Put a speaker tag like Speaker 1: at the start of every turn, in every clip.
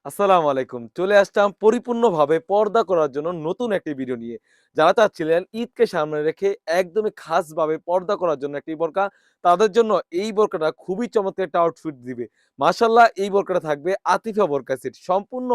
Speaker 1: আসসালামু আলাইকুম। চলে আসলাম পরিপূর্ণভাবে পর্দা করার জন্য নতুন একটি ভিডিও নিয়ে। যারা চাচ্ছিলেন ঈদকে সামনে রেখে একদমই খাসভাবে পর্দা করার জন্য একটি বোরকা, তাদের জন্য এই বোরকাটা খুবই চমৎকার একটা আউটফিট দিবে। মাশাআল্লাহ এই বোরকাটা থাকবে আতিফা বোরকা সেট। সম্পূর্ণ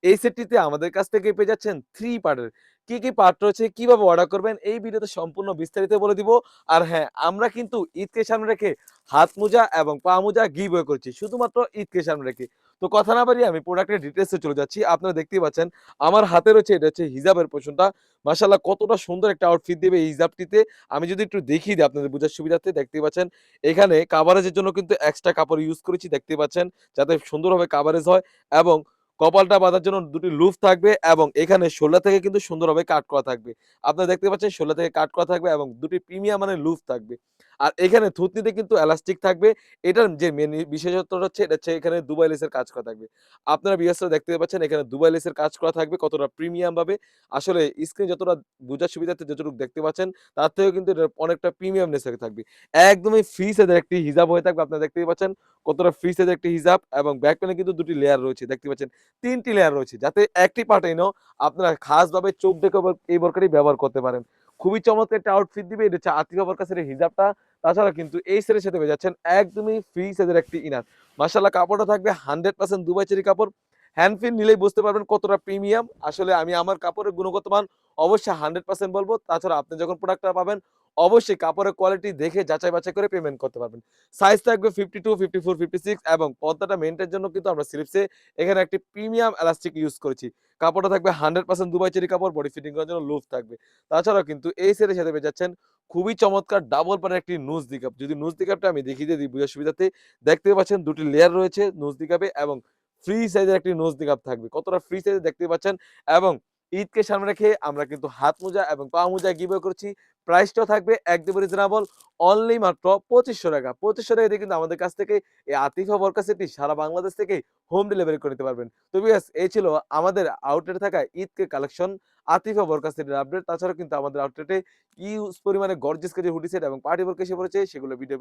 Speaker 1: এই সেটটিতে আমাদের কাছ থেকে পেয়ে যাচ্ছেন 3 পার্টের। কি পার্ট রয়েছে, কিভাবে অর্ডার করবেন এই ভিডিওতে সম্পূর্ণ বিস্তারিত বলে দিব। আর হ্যাঁ, আমরা কিন্তু ঈদকে সামনে রেখে হাত মোজা এবং পা মোজা গিভওয়ে করছি। শুধুমাত্র ঈদকে সামনে রেখে। তো কথা না বাড়িয়ে আমি প্রোডাক্টের ডিটেইলসে চলে যাচ্ছি। আপনারা দেখতেই পাচ্ছেন আমার হাতে রয়েছে এটা হচ্ছে হিজাবের পোরশনটা। মাশাআল্লাহ কতটা সুন্দর একটা আউটফিট দিবে এই হিজাবটিতে। আমি যদি একটু দেখিয়ে দিই আপনাদের বোঝার সুবিধার্থে দেখতেই পাচ্ছেন। এখানে কাভারেজের জন্য কিন্তু এক্সট্রা কাপড় ইউজ করেছি দেখতেই পাচ্ছেন। যাতে সুন্দরভাবে কাভারেজ হয় এবং কপালটা বাঁধার জন্য ২ টি লুফ থাকবে এবং এখানে শোল্ডার থেকে কিন্তু সুন্দরভাবে কাট করা থাকবে। আপনারা দেখতে পাচ্ছেন শোল্ডার থেকে কাট করা থাকবে এবং ২ টি প্রিমিয়াম মানের লুফ থাকবে। আর এখানে থুতনিতে কিন্তু এলাস্টিক থাকবে। এটার যে মেন বিশেষত্বটা হচ্ছে এটা হচ্ছে এখানে দুবাই লেসের কাজ করা থাকবে। আপনারা ভিউয়ার্সরা দেখতে পাচ্ছেন এখানে দুবাই লেসের কাজ করা থাকবে কতটা প্রিমিয়াম ভাবে। আসলে স্ক্রিনে যতটা বোঝার সুবিধার্থে যতটুকু দেখতে পাচ্ছেন তার থেকেও কিন্তু এটা অনেকটা প্রিমিয়ামনেস থাকবে। একদমই ফ্রি সাইজের একটি হিজাব হয়ে থাকবে। আপনারা দেখতেই পাচ্ছেন কতটা ফ্রি সাইজের একটি হিজাব এবং ব্যাক প্যানে কিন্তু ২ টি লেয়ার রয়েছে। দেখতে পাচ্ছেন ৩ টি লেয়ার রয়েছে। যাতে একটি পার্টেইনও আপনারা খাসভাবে চোখ দেখে এই বোরকাটি ব্যবহার করতে পারেন। খুবই চমৎকার একটা আউটফিট দিবে। এটা হচ্ছে আতিফা বোরকাসের হিজাবটা। তাছাড়া কিন্তু এই সেটের সাথে পেয়ে যাচ্ছেন একদমই ফ্রি সাইজের একটি ইনার। মাশাআল্লাহ কাপড়টা থাকবে 100% দুবাই চেরি কাপড়। হ্যান্ড ফিল নিলেই বুঝতে পারবেন কতটা প্রিমিয়াম। আসলে আমি আমার কাপড়ের গুণগত মান অবশ্যই 100% বলব। তাছাড়া আপনি যখন প্রোডাক্টটা পাবেন অবশ্যই কাপড়ের কোয়ালিটি দেখে যাচাই বাছাই করে পেমেন্ট করতে পারবেন। সাইজ থাকবে 52, 54, 56 এবং পর্দাটা মেইনটেইন জন্য কিন্তু আমরা স্লিপসে এখানে একটি প্রিমিয়াম এলাস্টিক ইউজ করেছি। কাপড়টা থাকবে 100% দুবাই চেরি কাপড়, বডি ফিটিং করার জন্য লুফ থাকবে। তাছাড়াও কিন্তু এই সেটের সাথে পেয়ে যাচ্ছেন খুবই চমৎকার ডাবল পাড়ের একটি নোজ নিকাব। যদি নোজ নিকাবটা আমি দেখিয়ে দিই বুঝার সুবিধার্থে, দেখতেই পাচ্ছেন ২ টি লেয়ার রয়েছে নোজ নিকাবে এবং ফ্রি সাইজের একটি নোজ নিকাব থাকবে। কতটা ফ্রি সাইজে দেখতেই পাচ্ছেন এবং ঈদকে সামনে রেখে আমরা কিন্তু হাত মোজা এবং পা মোজা গিভওয়ে করছি। প্রাইসটাও থাকবে একদমই রিজনেবল অনলি মাত্র ৳২৫০০ ৳২৫০০ দিয়ে কিন্তু আমাদের কাছ থেকে এই আতিফা বোরকা সেটটি সারা বাংলাদেশ থেকেই হোম ডেলিভারি করে নিতে পারবেন। তো ভিউয়ার্স এই ছিল আমাদের আউটলেটে থাকা ঈদকে কালেকশন আতিফা বোরকা সেটের আপডেট। তাছাড়াও কিন্তু আমাদের আউটলেটে ইউজ পরিমাণে গর্জিয়াস কিছু হুডি সেট এবং পার্টি বোরকা এসে পড়েছে সেগুলো ভিডিও